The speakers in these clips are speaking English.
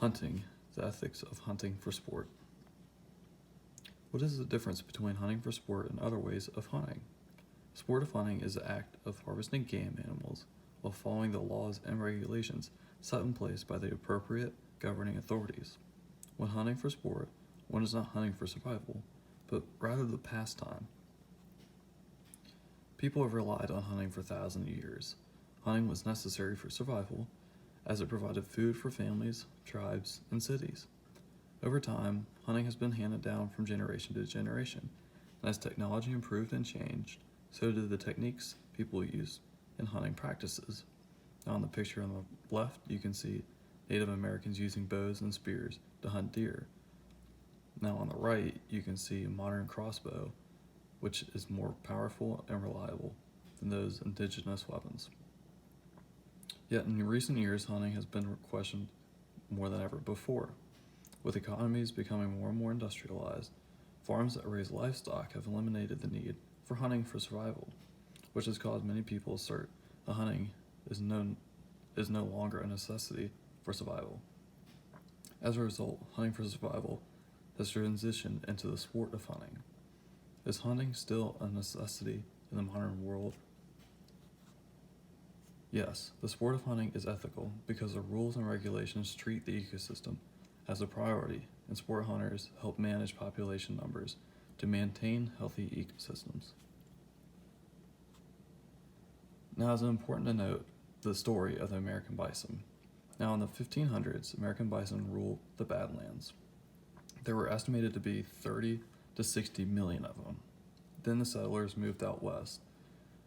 Hunting, the ethics of hunting for sport. What is the difference between hunting for sport and other ways of hunting? Sport of hunting is the act of harvesting game animals while following the laws and regulations set in place by the appropriate governing authorities. When hunting for sport, one is not hunting for survival, but rather the pastime. People have relied on hunting for thousands of years. Hunting was necessary for survival, as it provided food for families, tribes, and cities. Over time, hunting has been handed down from generation to generation, and as technology improved and changed, so did the techniques people use in hunting practices. Now, on the picture on the left, you can see Native Americans using bows and spears to hunt deer. Now, on the right, you can see a modern crossbow, which is more powerful and reliable than those indigenous weapons. Yet, in recent years, hunting has been questioned more than ever before. With economies becoming more and more industrialized, farms that raise livestock have eliminated the need for hunting for survival, which has caused many people to assert that hunting is no longer a necessity for survival. As a result, hunting for survival has transitioned into the sport of hunting. Is hunting still a necessity in the modern world? Yes, the sport of hunting is ethical because the rules and regulations treat the ecosystem as a priority, and sport hunters help manage population numbers to maintain healthy ecosystems. Now, it's important to note the story of the American bison. Now, in the 1500s, American bison ruled the Badlands. There were estimated to be 30 to 60 million of them. Then the settlers moved out west.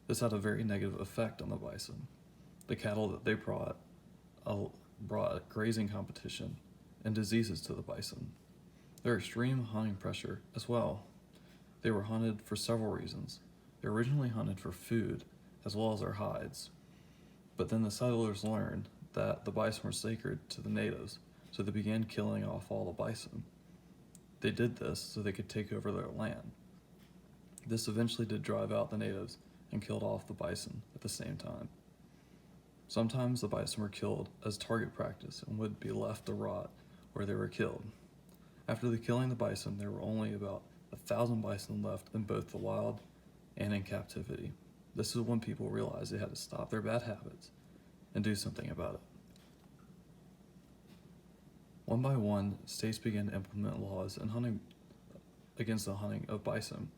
This had a very negative effect on the bison. The cattle that they brought grazing competition and diseases to the bison. Their extreme hunting pressure as well. They were hunted for several reasons. They were originally hunted for food as well as their hides. But then the settlers learned that the bison were sacred to the natives, so they began killing off all the bison. They did this so they could take over their land. This eventually did drive out the natives and killed off the bison at the same time. Sometimes the bison were killed as target practice and would be left to rot where they were killed. After the killing the bison, there were only about 1,000 bison left in both the wild and in captivity. This is when people realized they had to stop their bad habits and do something about it. One by one, states began to implement laws against the hunting of bison.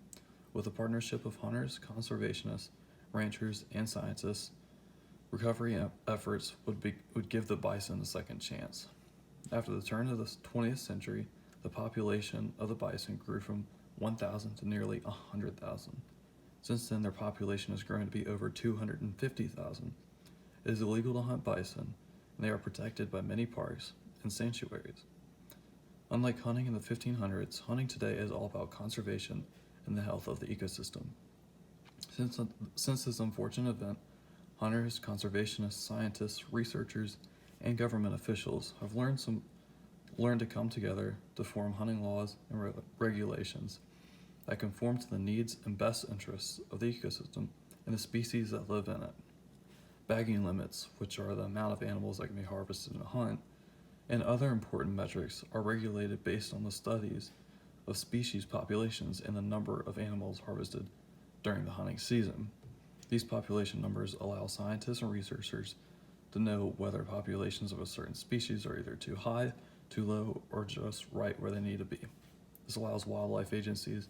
With a partnership of hunters, conservationists, ranchers, and scientists, recovery efforts would give the bison a second chance. After the turn of the 20th century, the population of the bison grew from 1,000 to nearly 100,000. Since then, their population has grown to be over 250,000. It is illegal to hunt bison, and they are protected by many parks and sanctuaries. Unlike hunting in the 1500s, hunting today is all about conservation and the health of the ecosystem. Since this unfortunate event, hunters, conservationists, scientists, researchers, and government officials have learned to come together to form hunting laws and regulations that conform to the needs and best interests of the ecosystem and the species that live in it. Bagging limits, which are the amount of animals that can be harvested in a hunt, and other important metrics are regulated based on the studies of species populations and the number of animals harvested during the hunting season. These population numbers allow scientists and researchers to know whether populations of a certain species are either too high, too low, or just right where they need to be. This allows wildlife agencies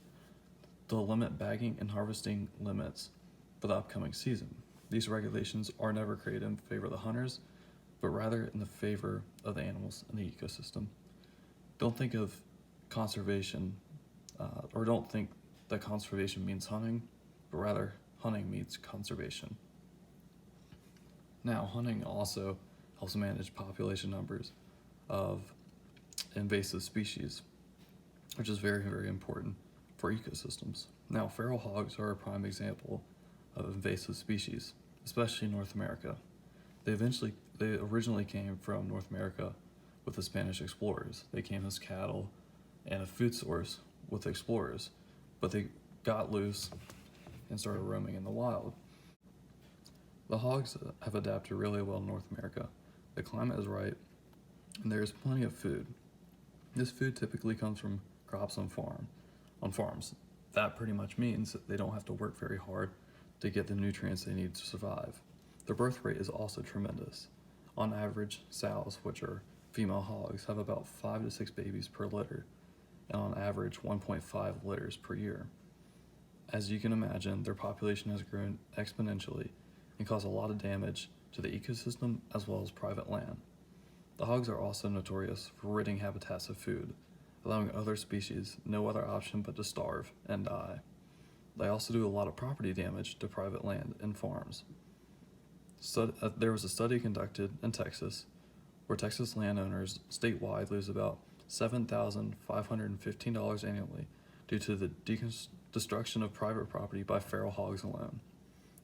to limit bagging and harvesting limits for the upcoming season. These regulations are never created in favor of the hunters, but rather in the favor of the animals in the ecosystem. Don't think of conservation, or don't think that conservation means hunting, but rather hunting means conservation. Now, hunting also helps manage population numbers of invasive species, which is very, very important for ecosystems. Now, feral hogs are a prime example of invasive species, especially in North America. They originally came from North America with the Spanish explorers. They came as cattle and a food source with the explorers, but they got loose and started roaming in the wild. The hogs have adapted really well in North America. The climate is right, and there is plenty of food. This food typically comes from crops on farms. That pretty much means that they don't have to work very hard to get the nutrients they need to survive. Their birth rate is also tremendous. On average, sows, which are female hogs, have about 5 to 6 babies per litter, and on average 1.5 litters per year. As you can imagine, their population has grown exponentially and caused a lot of damage to the ecosystem as well as private land. The hogs are also notorious for ridding habitats of food, allowing other species no other option but to starve and die. They also do a lot of property damage to private land and farms. There was a study conducted in Texas where Texas landowners statewide lose about $7,515 annually due to the destruction of private property by feral hogs alone.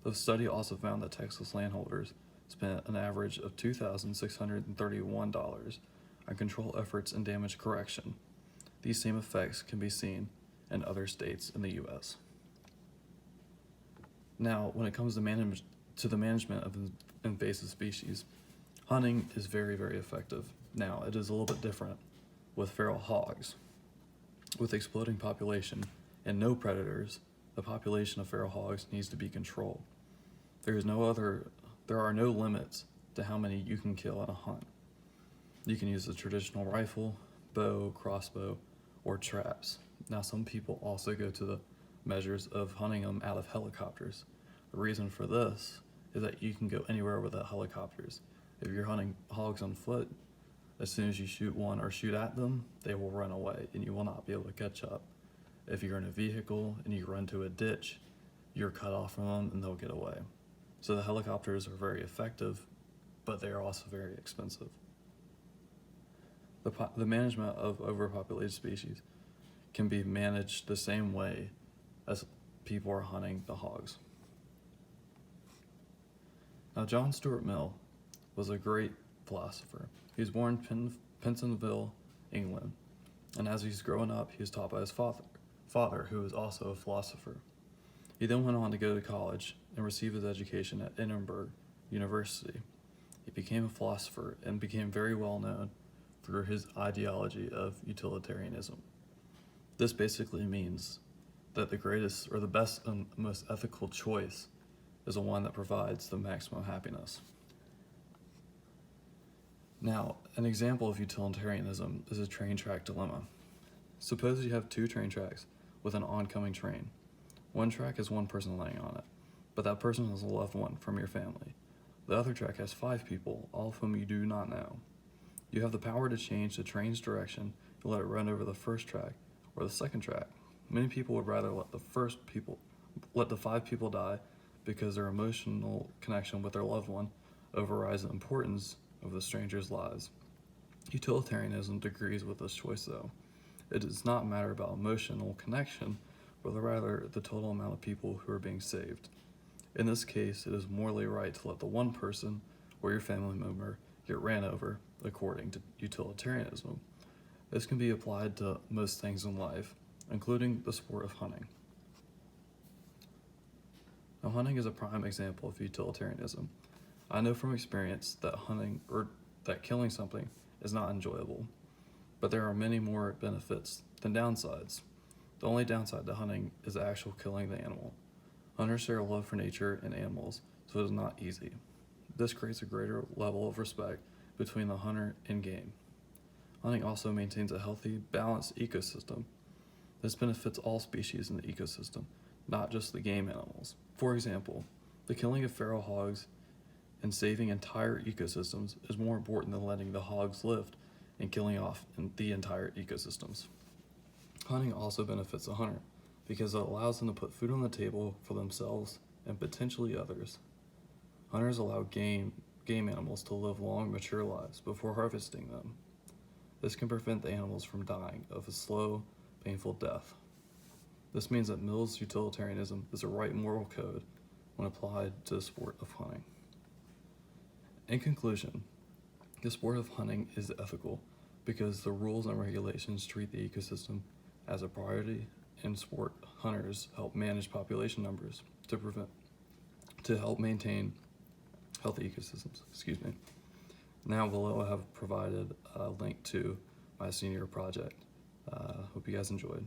The study also found that Texas landholders spent an average of $2,631 on control efforts and damage correction. These same effects can be seen in other states in the U.S. Now, when it comes to the management of invasive species, hunting is very, very effective. Now, it is a little bit different with feral hogs. With exploding population and no predators, the population of feral hogs needs to be controlled. There are no limits to how many you can kill in a hunt. You can use a traditional rifle, bow, crossbow, or traps. Now, some people also go to the measures of hunting them out of helicopters. The reason for this is that you can go anywhere without helicopters. If you're hunting hogs on foot, as soon as you shoot one or shoot at them, they will run away and you will not be able to catch up. If you're in a vehicle and you run to a ditch, you're cut off from them and they'll get away. So the helicopters are very effective, but they are also very expensive. The management of overpopulated species can be managed the same way as people are hunting the hogs. Now, John Stuart Mill was a great philosopher. He was born in Pentonville, England, and as he's growing up, he was taught by his father, who was also a philosopher. He then went on to go to college and receive his education at Edinburgh University. He became a philosopher and became very well known for his ideology of utilitarianism. This basically means that the greatest or the best and most ethical choice is the one that provides the maximum happiness. Now, an example of utilitarianism is a train track dilemma. Suppose you have 2 train tracks with an oncoming train. One track has 1 person laying on it, but that person is a loved one from your family. The other track has 5 people, all of whom you do not know. You have the power to change the train's direction and let it run over the first track or the second track. Many people would rather let the 5 people die because their emotional connection with their loved one overrides the importance of the stranger's lives. Utilitarianism agrees with this choice, though. It does not matter about emotional connection, but rather the total amount of people who are being saved. In this case, it is morally right to let the one person or your family member get ran over, according to utilitarianism. This can be applied to most things in life, including the sport of hunting. Now, hunting is a prime example of utilitarianism. I know from experience that killing something is not enjoyable, but there are many more benefits than downsides. The only downside to hunting is the actual killing the animal. Hunters share a love for nature and animals, so it is not easy. This creates a greater level of respect between the hunter and game. Hunting also maintains a healthy, balanced ecosystem. This benefits all species in the ecosystem, not just the game animals. For example, the killing of feral hogs and saving entire ecosystems is more important than letting the hogs live and killing off the entire ecosystems. Hunting also benefits the hunter because it allows them to put food on the table for themselves and potentially others. Hunters allow game animals to live long, mature lives before harvesting them. This can prevent the animals from dying of a slow, painful death. This means that Mill's utilitarianism is a right moral code when applied to the sport of hunting. In conclusion, the sport of hunting is ethical because the rules and regulations treat the ecosystem as a priority, and sport hunters help manage population numbers to help maintain healthy ecosystems. Now below I have provided a link to my senior project. Hope you guys enjoyed.